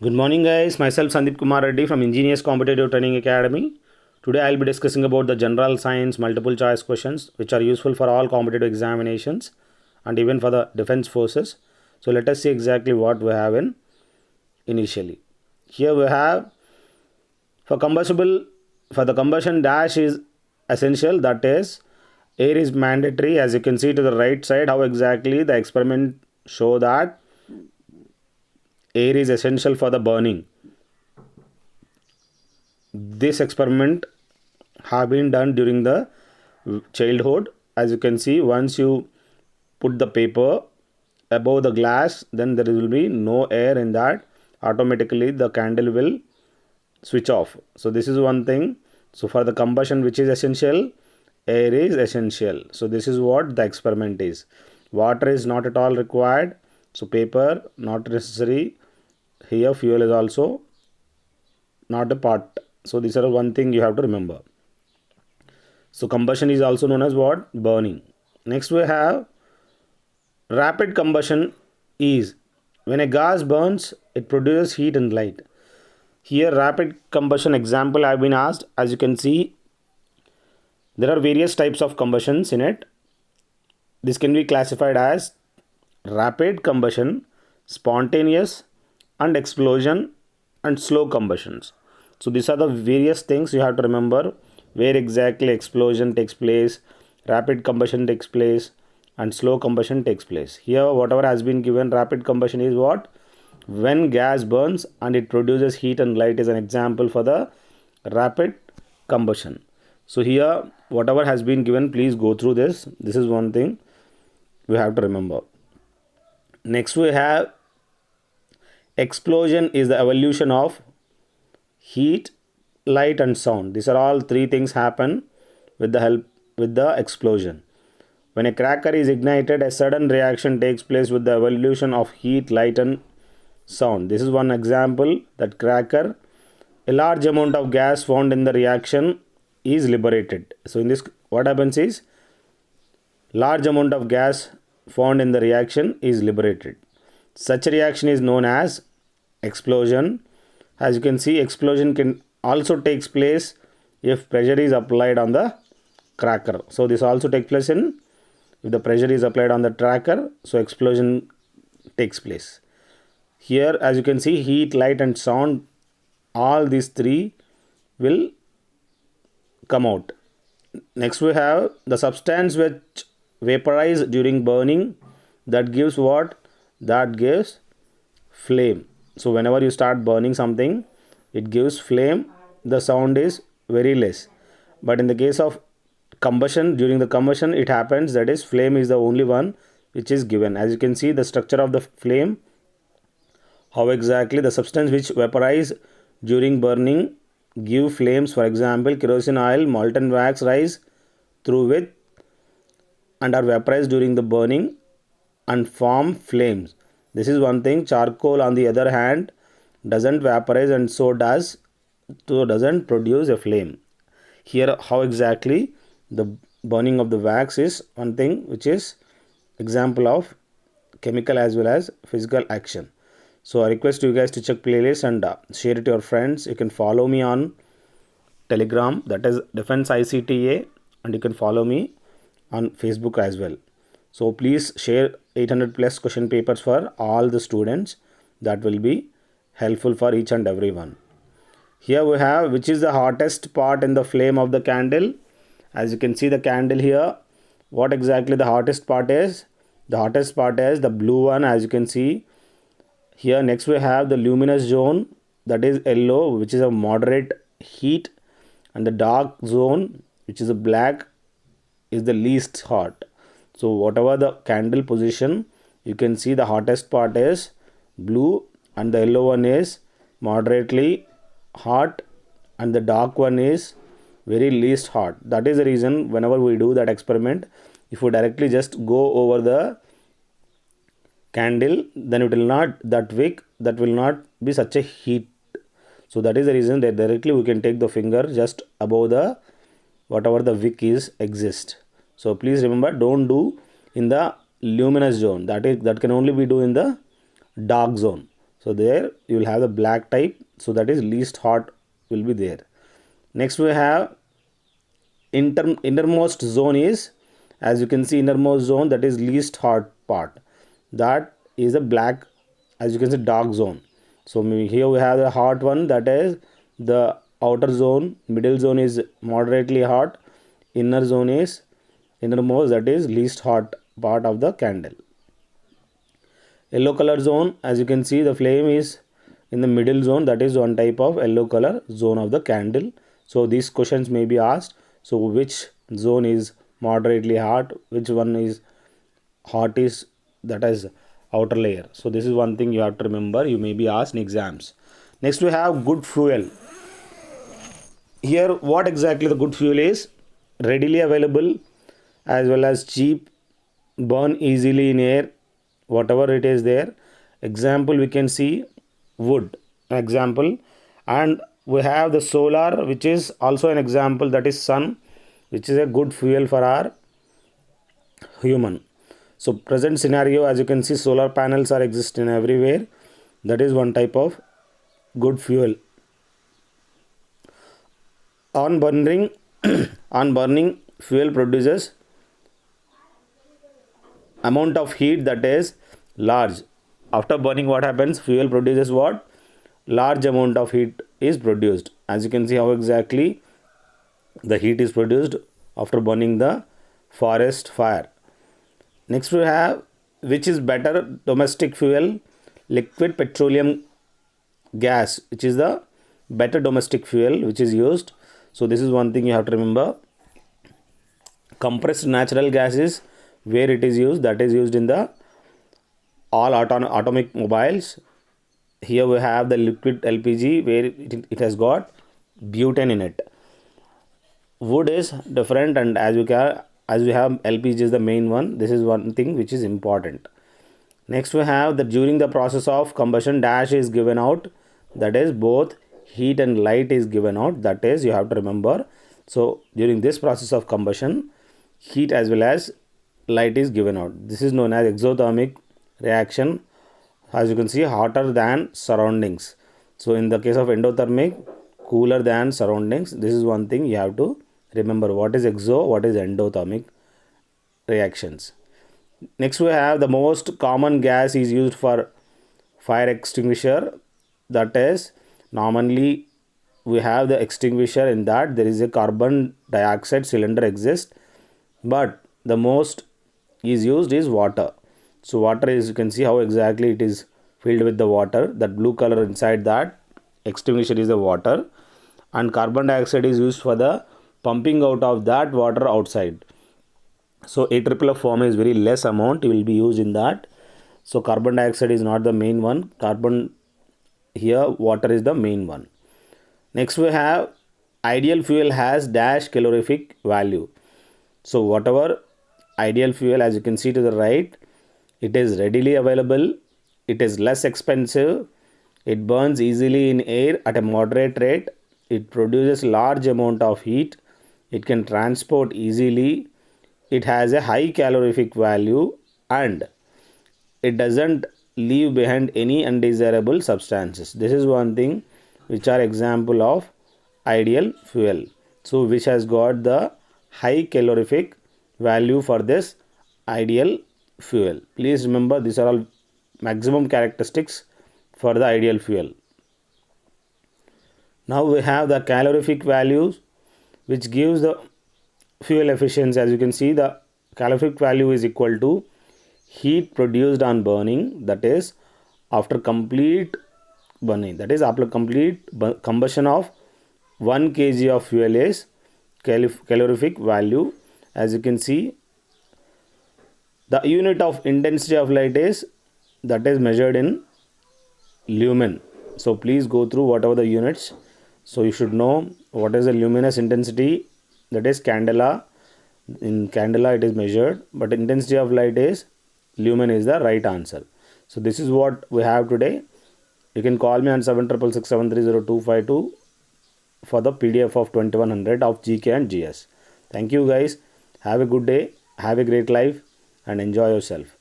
Good morning guys, myself Sandeep Kumar Reddy from Engineers Competitive Training Academy. Today I will be discussing about the general science multiple choice questions which are useful for all competitive examinations and even for the defense forces. So let us see exactly what we have in initially. Here we have for the combustion dash is essential, that is air is mandatory. As you can see to the right side how exactly the experiment show that air is essential for the burning. This experiment have been done during the childhood. As you can see, once you put the paper above the glass, then there will be no air in that. Automatically the candle will switch off. So this is one thing. So for the combustion which is essential, air is essential. So this is what the experiment is. Water is not at all required. So paper not necessary. Here fuel is also not a part. So these are one thing you have to remember. So combustion is also known as what? Burning. Next we have rapid combustion is when a gas burns, it produces heat and light. Here rapid combustion example I have been asked. As you can see, there are various types of combustions in it. This can be classified as rapid combustion, spontaneous, and explosion, and slow combustions. So these are the various things you have to remember where exactly explosion takes place, rapid combustion takes place, and slow combustion takes place. Here whatever has been given, rapid combustion is what? When gas burns and it produces heat and light is an example for the rapid combustion. So here whatever has been given, please go through this. This is one thing we have to remember. Next we have explosion is the evolution of heat, light and sound. These are all three things happen with the explosion. When a cracker is ignited, a sudden reaction takes place with the evolution of heat, light and sound. This is one example that cracker. A large amount of gas found in the reaction is liberated. So in this what happens is large amount of gas found in the reaction is liberated. Such a reaction is known as explosion. As you can see, explosion can also takes place if pressure is applied on the cracker. So this also takes place in if the pressure is applied on the cracker, so explosion takes place. Here as you can see, heat, light and sound, all these three will come out. Next we have the substance which vaporize during burning, that gives what? That gives flame. So whenever you start burning something, it gives flame. The sound is very less. But in the case of combustion, during the combustion it happens that is flame is the only one which is given. As you can see the structure of the flame, how exactly the substance which vaporize during burning give flames. For example, kerosene oil, molten wax rise through with and are vaporized during the burning and form flames. This is one thing. Charcoal on the other hand doesn't vaporize and so doesn't produce a flame. Here how exactly the burning of the wax is one thing which is example of chemical as well as physical action. So I request you guys to check playlist and share it to your friends. You can follow me on Telegram, that is Defense ICTA, and you can follow me on Facebook as well. So please share 800 plus question papers for all the students. That will be helpful for each and everyone. Here we have which is the hottest part in the flame of the candle. As you can see the candle here, what exactly the hottest part is? The hottest part is the blue one, as you can see here. Next we have the luminous zone, that is yellow, which is a moderate heat, and the dark zone which is a black is the least hot. So whatever the candle position, you can see the hottest part is blue and the yellow one is moderately hot and the dark one is very least hot. That is the reason whenever we do that experiment, if we directly just go over the candle, then it will not that wick, that will not be such a heat. So that is the reason that directly we can take the finger just above the whatever the wick is exist. So please remember, don't do in the luminous zone, that can only be do in the dark zone. So there you will have the black type, so that is least hot will be there. Next we have innermost zone is, as you can see, innermost zone, that is least hot part, that is a black, as you can see, dark zone. So here we have the hot one, that is the outer zone, middle zone is moderately hot, inner zone is innermost, that is least hot part of the candle. Yellow color zone, as you can see, the flame is in the middle zone, that is one type of yellow color zone of the candle. So these questions may be asked. So which zone is moderately hot, which one is hot, is that is outer layer. So this is one thing you have to remember, you may be asked in exams. Next we have good fuel. Here what exactly the good fuel is? Readily available as well as cheap, burn easily in air, whatever it is there. Example, we can see wood example, and we have the solar, which is also an example, that is sun, which is a good fuel for our human. So present scenario, as you can see, solar panels are existing everywhere, that is one type of good fuel. On burning on burning, fuel produces amount of heat that is large. After burning, what happens? Fuel produces what? Large amount of heat is produced. As you can see how exactly the heat is produced after burning the forest fire. Next we have, which is better domestic fuel? Liquid petroleum gas, which is the better domestic fuel which is used. So this is one thing you have to remember. Compressed natural gas is where it is used, that is used in the all atomic mobiles. Here we have the liquid LPG, where it has got butane in it. Wood is different, and as we have LPG is the main one. This is one thing which is important. Next we have that during the process of combustion, dash is given out, that is both heat and light is given out, that is you have to remember. So during this process of combustion, heat as well as light is given out. This is known as exothermic reaction. As you can see, hotter than surroundings. So in the case of endothermic, cooler than surroundings. This is one thing you have to remember, what is exo, what is endothermic reactions. Next we have the most common gas is used for fire extinguisher, that is normally we have the extinguisher, in that there is a carbon dioxide cylinder exists, but the most is used is water. So water is, you can see how exactly it is filled with the water, that blue color inside that extinguisher is the water, and carbon dioxide is used for the pumping out of that water outside. So AFFF form is very less amount will be used in that. So carbon dioxide is not the main one, carbon, here water is the main one. Next we have ideal fuel has dash calorific value. So whatever ideal fuel, as you can see to the right, it is readily available, it is less expensive, it burns easily in air at a moderate rate, it produces large amount of heat, it can transport easily, it has a high calorific value, and it doesn't leave behind any undesirable substances. This is one thing which are example of ideal fuel. So which has got the high calorific value for this ideal fuel. Please remember, these are all maximum characteristics for the ideal fuel. Now we have the calorific values, which gives the fuel efficiency. As you can see, the calorific value is equal to heat produced on burning, that is after complete burning, that is after complete combustion of 1 kg of fuel is calorific value. As you can see, the unit of intensity of light is, that is measured in lumen. So please go through whatever the units. So you should know what is the luminous intensity, that is candela. In candela it is measured, but intensity of light is lumen is the right answer. So this is what we have today. You can call me on 7667302252 for the PDF of 2100 of GK and GS. Thank you guys. Have a good day. Have a great life and enjoy yourself.